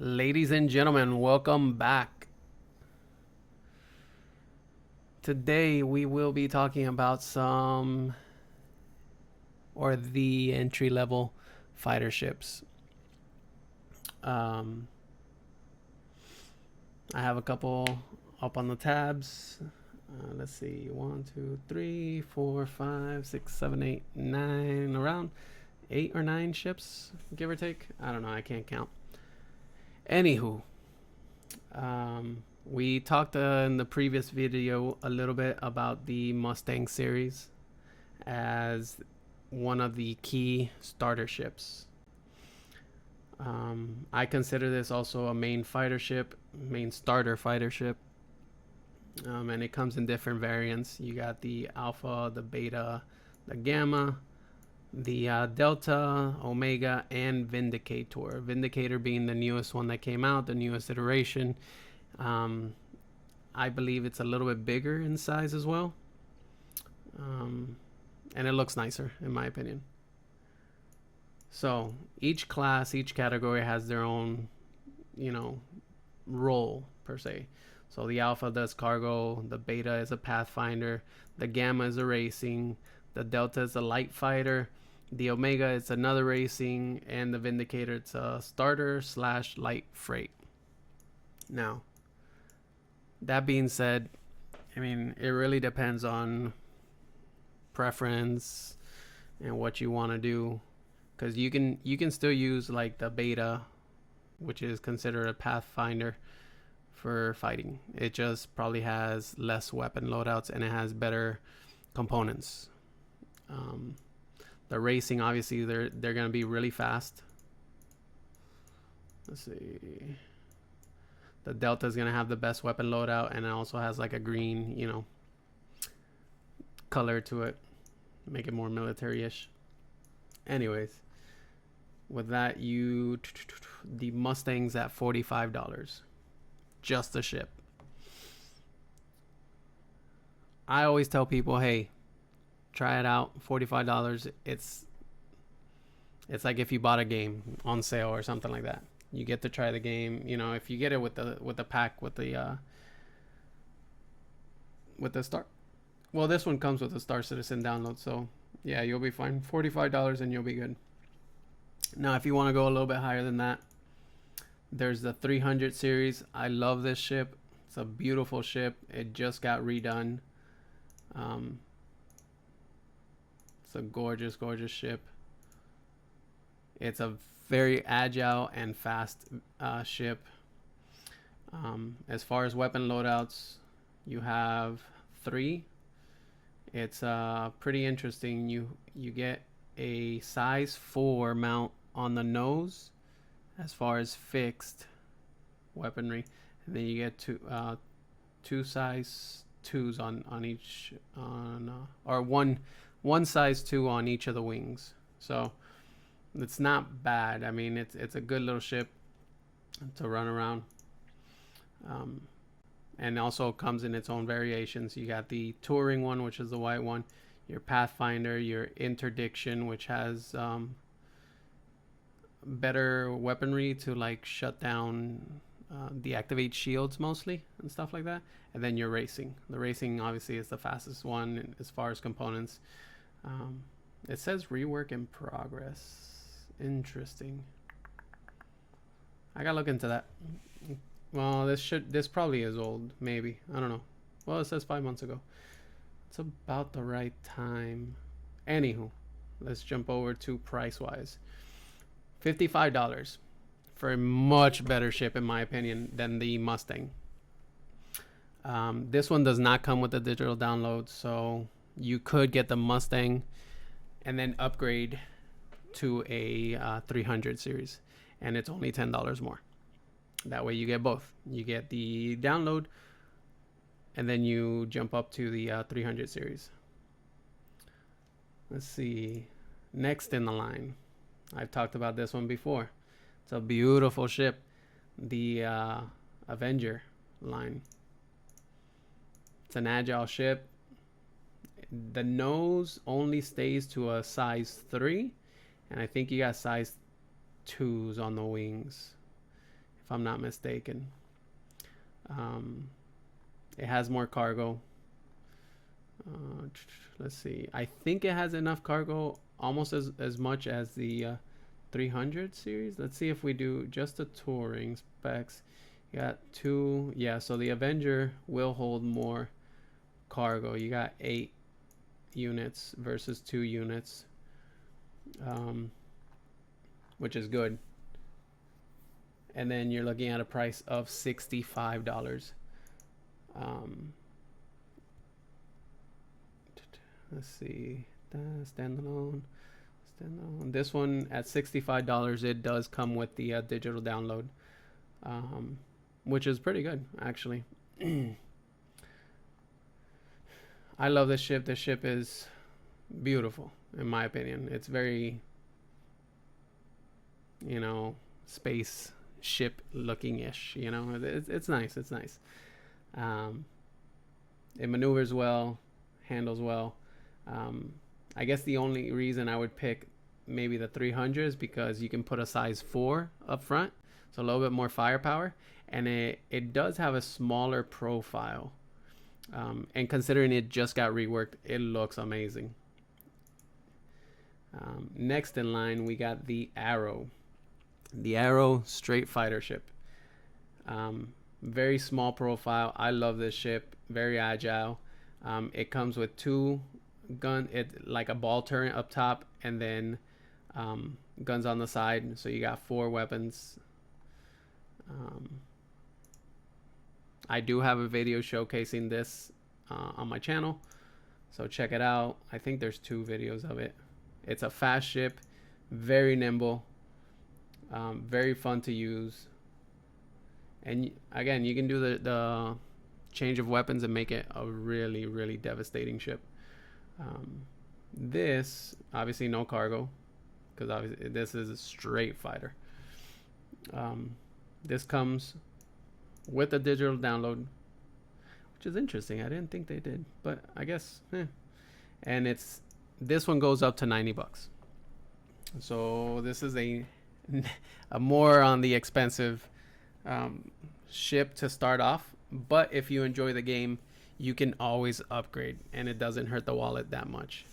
Ladies and gentlemen, welcome back. Today we will be talking about the entry level fighter ships. Um, I have a couple up on the tabs. Let's see, 1, 2, 3, 4, 5, 6, 7, 8, 9, around 8 or 9 ships, give or take. I don't know, I can't count. Anywho, we talked in the previous video a little bit about the Mustang series as one of the key starter ships. I consider this also a main starter fighter ship, and it comes in different variants. You got the Alpha, the Beta, the Gamma, the Delta, Omega, and Vindicator. Vindicator being the newest one that came out, the newest iteration. I believe it's a little bit bigger in size as well. And it looks nicer, in my opinion. So each class, each category has their own, role per se. So the Alpha does cargo, the Beta is a pathfinder, the Gamma is a racing, the Delta is a light fighter, the Omega is another racing, and the Vindicator it's a starter / light freight. Now, that being said, I mean, it really depends on preference and what you want to do, because you can still use like the Beta, which is considered a pathfinder for fighting. It just probably has less weapon loadouts and it has better components. The racing, obviously, they're gonna be really fast. Let's see. The Delta is gonna have the best weapon loadout, and it also has like a green, color to it, make it more military-ish. Anyways, with that, the Mustang's at $45, just the ship. I always tell people, hey, try it out. $45. It's like if you bought a game on sale or something like that. You get to try the game. If you get it with the pack with the Star. Well, this one comes with the Star Citizen download, so yeah, you'll be fine. $45 and you'll be good. Now, if you want to go a little bit higher than that, there's the 300 series. I love this ship. It's a beautiful ship. It just got redone. It's a gorgeous, gorgeous ship. It's a very agile and fast ship. As far as weapon loadouts, you have 3. It's pretty interesting. You get a size 4 mount on the nose as far as fixed weaponry, and then you get two size 2s on each or one size 2 on each of the wings. So it's not bad. I mean, it's a good little ship to run around. And also comes in its own variations. You got the touring one, which is the white one, your Pathfinder, your Interdiction, which has better weaponry to like shut down, deactivate shields mostly and stuff like that. And then your racing. The racing obviously is the fastest one as far as components. It says rework in progress. Interesting. I gotta look into that. Well, this probably is old, maybe. I don't know. Well, it says 5 months ago. It's about the right time. Anywho, let's jump over to price wise. $55 for a much better ship, in my opinion, than the Mustang. This one does not come with the digital download, so you could get the Mustang and then upgrade to a 300 series, and it's only $10 more. That way you get both. You get the download, and then you jump up to the 300 series. Let's see. Next in the line, I've talked about this one before. It's a beautiful ship, the Avenger line. It's an agile ship. The nose only stays to a size 3, and I think you got size 2s on the wings, if I'm not mistaken. It has more cargo. Let's see. I think it has enough cargo, almost as much as the 300 series. Let's see if we do just the touring specs. You got 2. Yeah, so the Avenger will hold more cargo. You got 8 units versus 2 units, which is good. And then you're looking at a price of $65. Let's see, standalone. This one at $65. It does come with the digital download, which is pretty good actually. I love this ship. This ship is beautiful in my opinion. It's very, you know, space ship looking ish, you know. It's nice. It's nice. It maneuvers well, handles well. I guess the only reason I would pick maybe the 300 is because you can put a size 4 up front, so a little bit more firepower, and it does have a smaller profile. And considering it just got reworked, it looks amazing. Next in line, we got the Arrow. The Arrow straight fighter ship. Very small profile. I love this ship. Very agile. It comes with 2 gun, it like a ball turret up top, and then guns on the side. So you got 4 weapons. I do have a video showcasing this on my channel, so check it out. I think there's 2 videos of it. It's a fast ship, very nimble, very fun to use, and again, you can do the change of weapons and make it a really, really devastating ship. This obviously no cargo, because obviously this is a straight fighter. This comes with a digital download, which is interesting. I didn't think they did, but I guess and this one goes up to $90. So this is a more on the expensive ship to start off, but if you enjoy the game, you can always upgrade, and it doesn't hurt the wallet that much.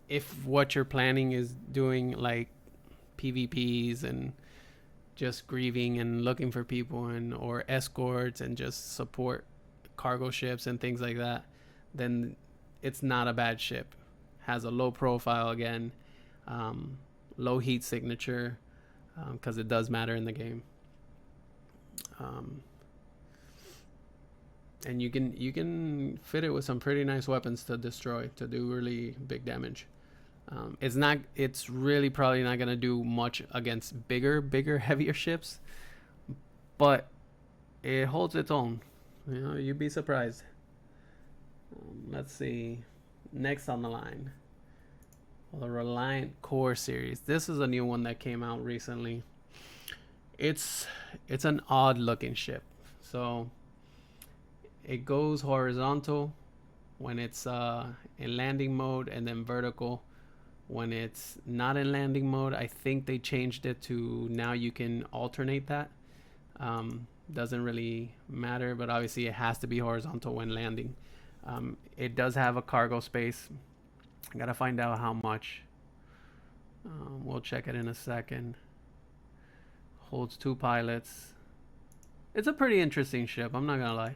If what you're planning is doing like PvPs and just grieving and looking for people, and or escorts and just support cargo ships and things like that, then it's not a bad ship. Has a low profile again, low heat signature, because it does matter in the game. And you can fit it with some pretty nice weapons to destroy, to do really big damage. It's really probably not gonna do much against bigger, heavier ships, but it holds its own. You know, you'd be surprised. Let's see, next on the line, the Reliant Core series. This is a new one that came out recently. It's an odd looking ship. So it goes horizontal when it's in landing mode, and then vertical when it's not in landing mode. I think they changed it to now you can alternate that. Doesn't really matter, but obviously it has to be horizontal when landing. It does have a cargo space. I gotta find out how much. We'll check it in a second. Holds 2 pilots. It's a pretty interesting ship, I'm not gonna lie.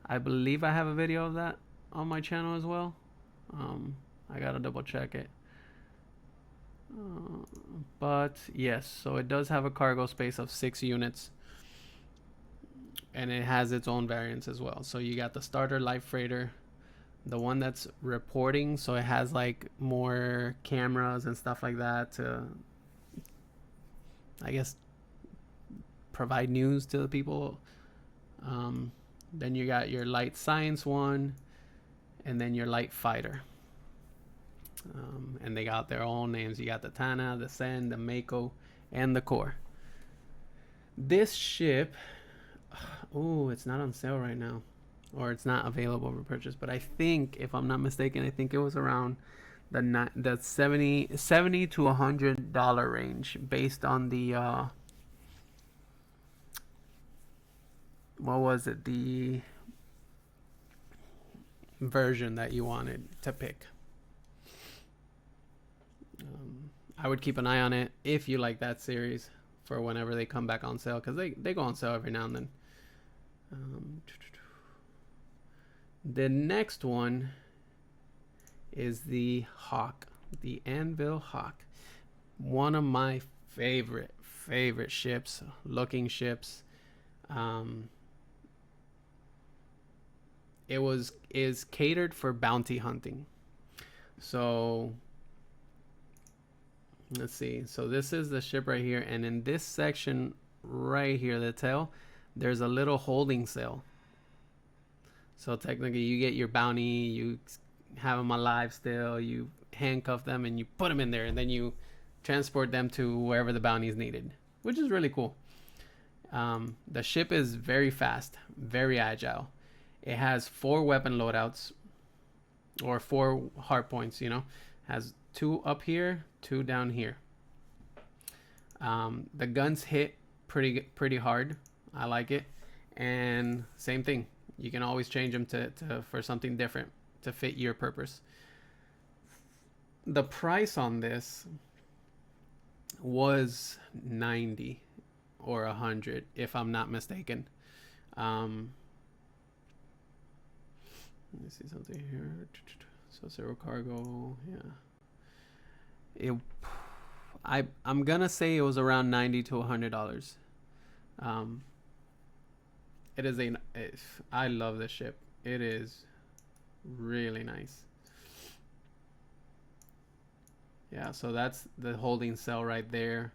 I believe I have a video of that on my channel as well. I gotta double check it. But yes, so it does have a cargo space of 6 units, and it has its own variants as well. So you got the starter light freighter, the one that's reporting, so it has like more cameras and stuff like that to, I guess, provide news to the people. Then you got your light science one, and then your light fighter. And they got their own names. You got the Tana, the Sen, the Mako, and the Core. This ship, oh, it's not on sale right now, or it's not available for purchase, but I think, if I'm not mistaken, I think it was around the 70 to $100 range based on the what was it, the version that you wanted to pick. I would keep an eye on it if you like that series for whenever they come back on sale, because they go on sale every now and then. The next one is the Hawk, the Anvil Hawk. One of my favorite ships, looking ships. Is catered for bounty hunting. So let's see. So this is the ship right here, and in this section right here, the tail, there's a little holding cell. So technically, you get your bounty, you have them alive still, you handcuff them, and you put them in there, and then you transport them to wherever the bounty is needed, which is really cool. The ship is very fast, very agile. It has 4 weapon loadouts, or 4 hard points, you know. Has 2 up here, 2 down here. The guns hit pretty hard. I like it. And same thing, you can always change them to for something different to fit your purpose. The price on this was 90 or 100 if I'm not mistaken. Let me see something here. So 0 cargo, yeah. I'm gonna say it was around $90 to $100. It is I love this ship. It is really nice. Yeah, so that's the holding cell right there.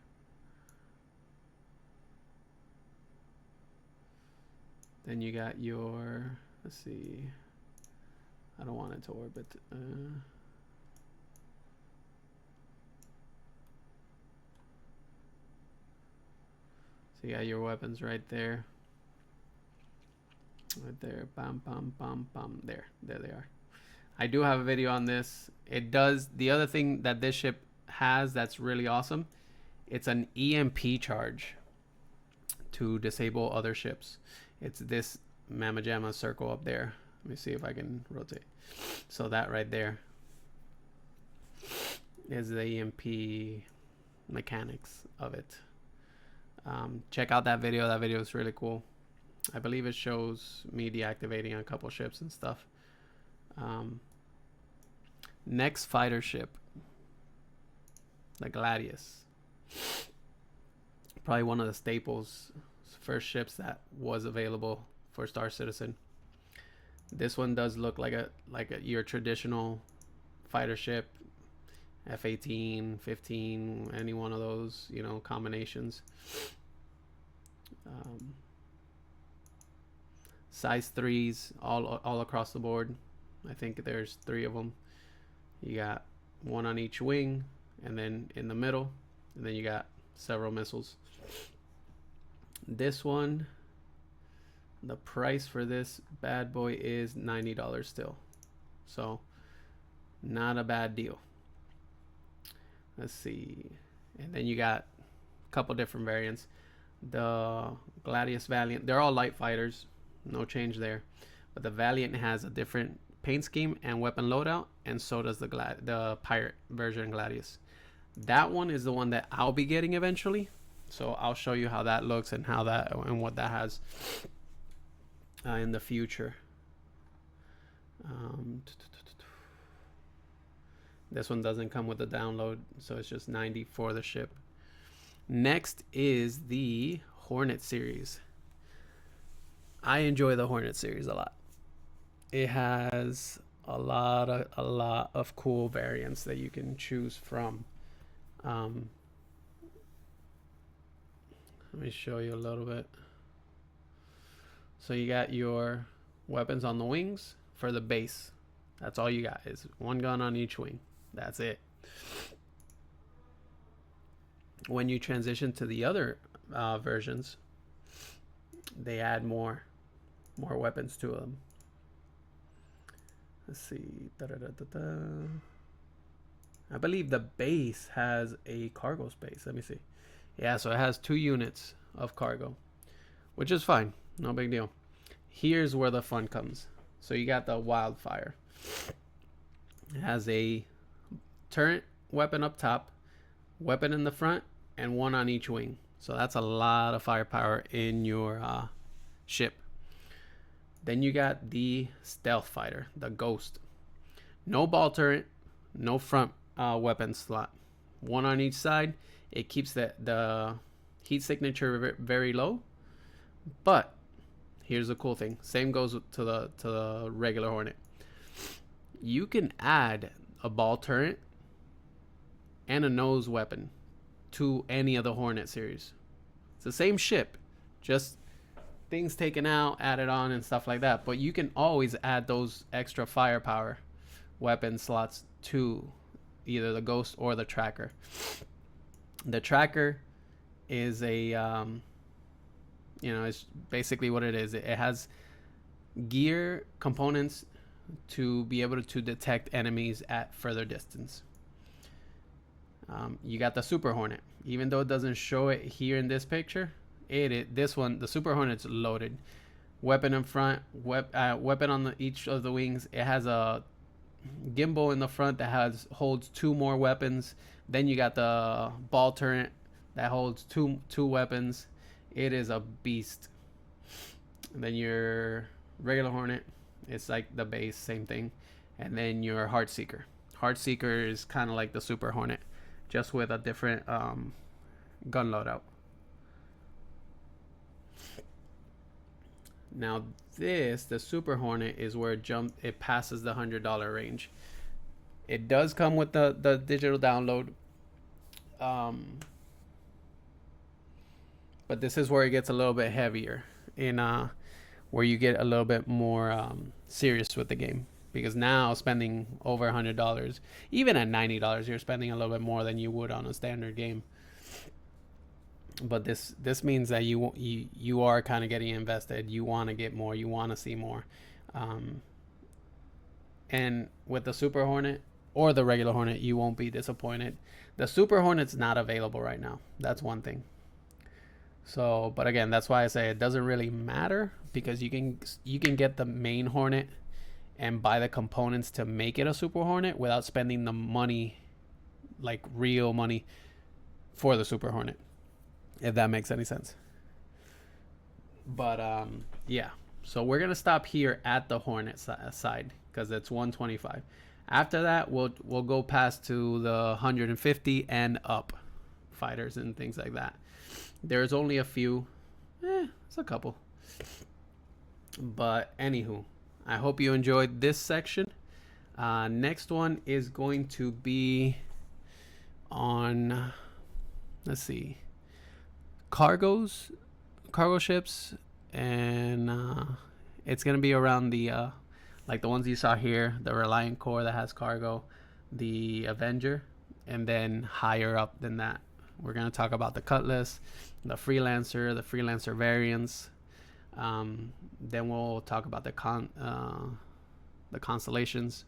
Then you got your, let's see, I don't want it to orbit. So you got your weapons right there. Right there. Bam, bam, bam, bam. There they are. I do have a video on this. It does, the other thing that this ship has that's really awesome, it's an EMP charge to disable other ships. It's this Mamma Jamma circle up there. Let me see if I can rotate. So that right there is the EMP mechanics of it. Check out that video. That video is really cool. I believe it shows me deactivating a couple ships and stuff. Next fighter ship, the Gladius. Probably one of the staples, first ships that was available for Star Citizen. This one does look like your traditional fighter ship, F-18, 15, any one of those, you know, combinations. Size 3s all across the board. I think there's 3 of them. You got 1 on each wing, and then in the middle, and then you got several missiles. This one, the price for this bad boy is $90 still, so not a bad deal. Let's see, and then you got a couple different variants. The Gladius Valiant, they're all light fighters, no change there, but the Valiant has a different paint scheme and weapon loadout, and so does the pirate version Gladius. That one is the one that I'll be getting eventually, so I'll show you how that looks and how that and what that has in the future. This one doesn't come with the download, so it's just 90 for the ship. Next is the Hornet series. I enjoy the Hornet series a lot. It has a lot of cool variants that you can choose from. Let me show you a little bit. So you got your weapons on the wings for the base. That's all you got, is 1 gun on each wing. That's it. When you transition to the other versions, they add more weapons to them. Let's see. I believe the base has a cargo space. Let me see. Yeah, so it has 2 units of cargo, which is fine. No big deal. Here's where the fun comes. So you got the Wildfire. It has a turret weapon up top, weapon in the front, and 1 on each wing. So that's a lot of firepower in your ship. Then you got the Stealth Fighter, the Ghost. No ball turret, no front weapon slot. 1 on each side. It keeps the heat signature very low. But here's the cool thing. Same goes to the regular Hornet. You can add a ball turret and a nose weapon to any of the Hornet series. It's the same ship, just things taken out, added on, and stuff like that. But you can always add those extra firepower weapon slots to either the Ghost or the Tracker. The Tracker is a it's basically what it is. It has gear components to be able to detect enemies at further distance. You got the Super Hornet. Even though it doesn't show it here in this picture, this one, the Super Hornet's loaded. Weapon in front, weapon on each of the wings. It has a gimbal in the front that holds 2 more weapons. Then you got the ball turret that holds two weapons. It is a beast. And then your regular Hornet, it's like the base, same thing. And then your Heartseeker. Heartseeker is kind of like the Super Hornet, just with a different gun loadout. Now the Super Hornet is where it passes the $100 range. It does come with the digital download. But this is where it gets a little bit heavier, where you get a little bit more serious with the game. Because now spending over $100, even at $90, you're spending a little bit more than you would on a standard game. But this means that you are kind of getting invested. You want to get more. You want to see more. And with the Super Hornet or the regular Hornet, you won't be disappointed. The Super Hornet's not available right now. That's one thing. So, but again, that's why I say it doesn't really matter, because you can get the main Hornet and buy the components to make it a Super Hornet without spending the money, like real money, for the Super Hornet, if that makes any sense. But yeah, so we're gonna stop here at the Hornet side because it's 125. After that, we'll go past to the 150 and up fighters and things like that. There's only a few, it's a couple. But anywho, I hope you enjoyed this section. Next one is going to be on, let's see, cargo ships, and it's gonna be around the like the ones you saw here, the Reliant Corps that has cargo, the Avenger, and then higher up than that, we're gonna talk about the Cutlass, the Freelancer variants. Then we'll talk about the Constellations.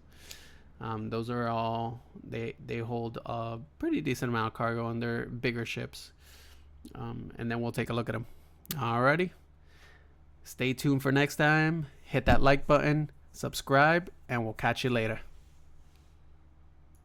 Those are all, they hold a pretty decent amount of cargo, and they're bigger ships. And then we'll take a look at them. Alrighty, stay tuned for next time. Hit that like button, subscribe, and we'll catch you later.